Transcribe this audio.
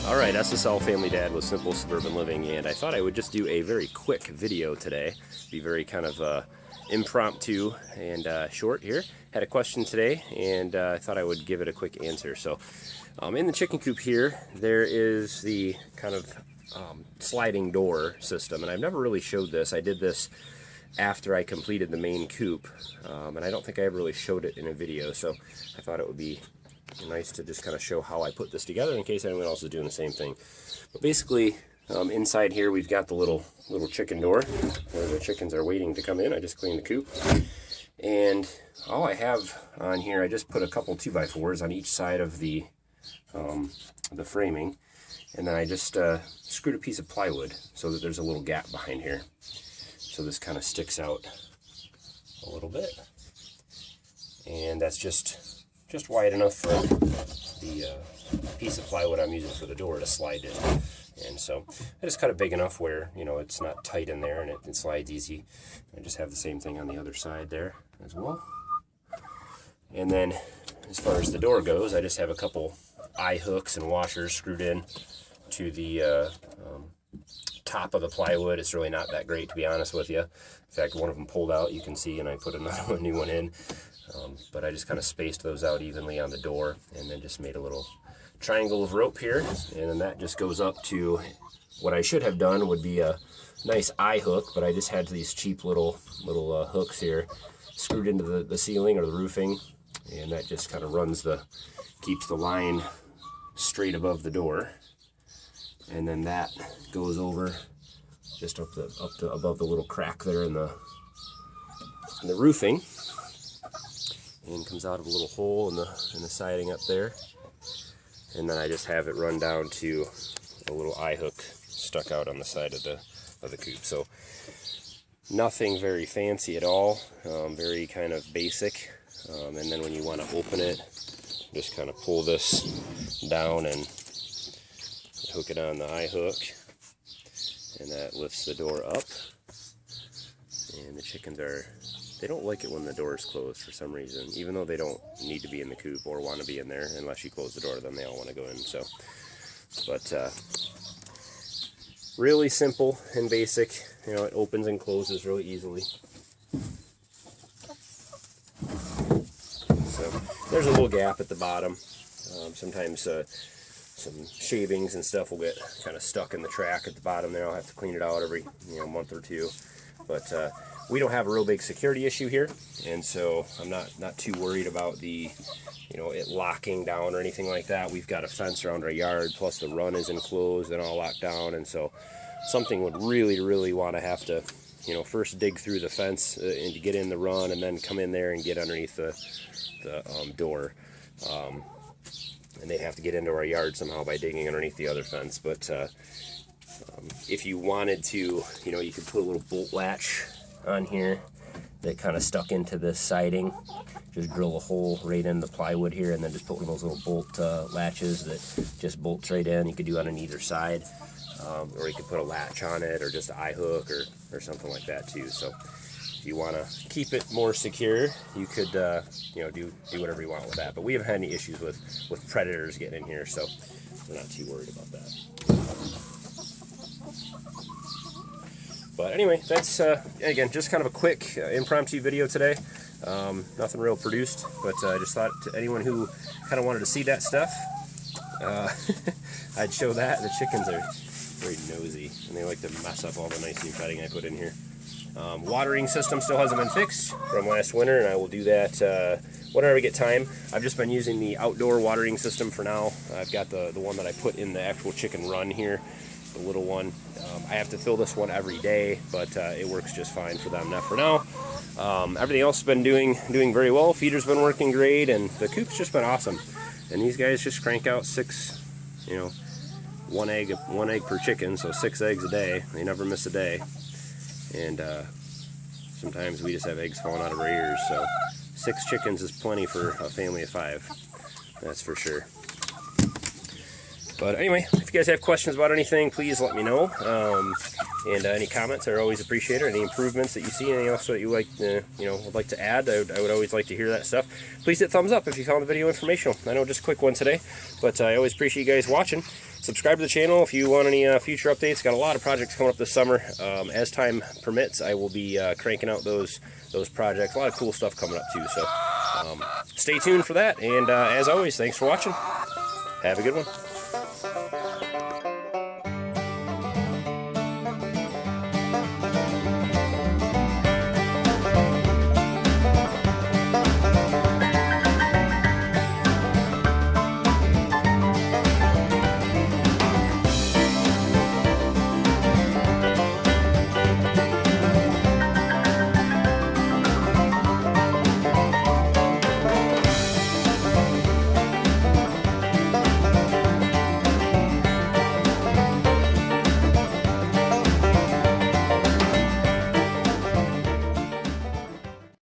Alright, SSL Family Dad with Simple Suburban Living, and I thought I would just do a very quick video today. Be very kind of impromptu and short here. Had a question today, and I thought I would give it a quick answer. So, in the chicken coop here, there is the kind of sliding door system, and I've never really showed this. I did this after I completed the main coop, and I don't think I ever really showed it in a video, so I thought it would be nice to just kind of show how I put this together in case anyone else is doing the same thing. But basically, inside here we've got the little chicken door where the chickens are waiting to come in. I just cleaned the coop, and all I have on here, I just put a couple 2x4s on each side of the framing, and then I just screwed a piece of plywood so that there's a little gap behind here, so this kind of sticks out a little bit, and that's just wide enough for the piece of plywood I'm using for the door to slide in. And so I just cut it big enough where, you know, it's not tight in there and it slides easy. I just have the same thing on the other side there as well. And then as far as the door goes, I just have a couple eye hooks and washers screwed in to the top of the plywood. It's really not that great, to be honest with you. In fact, one of them pulled out, you can see, and I put another new one in. But I just kind of spaced those out evenly on the door, and then just made a little triangle of rope here, and then that just goes up to what I should have done would be a nice eye hook, but I just had these cheap little hooks here screwed into the ceiling or the roofing, and that just kind of keeps the line straight above the door, and then that goes over just above the little crack there in the roofing, and comes out of a little hole in the siding up there. And then I just have it run down to a little eye hook stuck out on the side of the coop. So nothing very fancy at all, very kind of basic. And then when you want to open it, just kind of pull this down and hook it on the eye hook, and that lifts the door up. And the chickens they don't like it when the door is closed for some reason, even though they don't need to be in the coop or want to be in there. Unless you close the door, then they all want to go in. So, but really simple and basic. You know, it opens and closes really easily. So there's a little gap at the bottom. Sometimes some shavings and stuff will get kind of stuck in the track at the bottom there. I'll have to clean it out every month or two. But we don't have a real big security issue here, and so I'm not too worried about it locking down or anything like that. We've got a fence around our yard, plus the run is enclosed and all locked down, and so something would really want to have to first dig through the fence and to get in the run, and then come in there and get underneath the door, and they'd have to get into our yard somehow by digging underneath the other fence. But if you wanted to, you could put a little bolt latch on here that kind of stuck into the siding. Just drill a hole right in the plywood here, and then just put one of those little bolt latches that just bolts right in. You could do it on either side, or you could put a latch on it, or just an eye hook, or something like that too. So if you want to keep it more secure, you could do whatever you want with that. But we haven't had any issues with predators getting in here, so we're not too worried about that. But anyway, that's, again, just kind of a quick impromptu video today. Nothing real produced, but I just thought to anyone who kind of wanted to see that stuff, I'd show that. The chickens are very nosy, and they like to mess up all the nice new bedding I put in here. Watering system still hasn't been fixed from last winter, and I will do that whenever I get time. I've just been using the outdoor watering system for now. I've got the one that I put in the actual chicken run here, the little one. I have to fill this one every day, but it works just fine for them. Now for now, everything else has been doing very well. Feeder's been working great, and the coop's just been awesome. And these guys just crank out one egg per chicken, so 6 eggs a day. They never miss a day. And sometimes we just have eggs falling out of our ears, so 6 chickens is plenty for a family of 5. That's for sure. But anyway, if you guys have questions about anything, please let me know. And any comments are always appreciated. Any improvements that you see, anything else that you like, would like to add, I would always like to hear that stuff. Please hit thumbs up if you found the video informational. I know just a quick one today, but I always appreciate you guys watching. subscribe to the channel if you want any future updates. Got a lot of projects coming up this summer. As time permits, I will be cranking out those projects. A lot of cool stuff coming up too. So stay tuned for that. And as always, thanks for watching. Have a good one.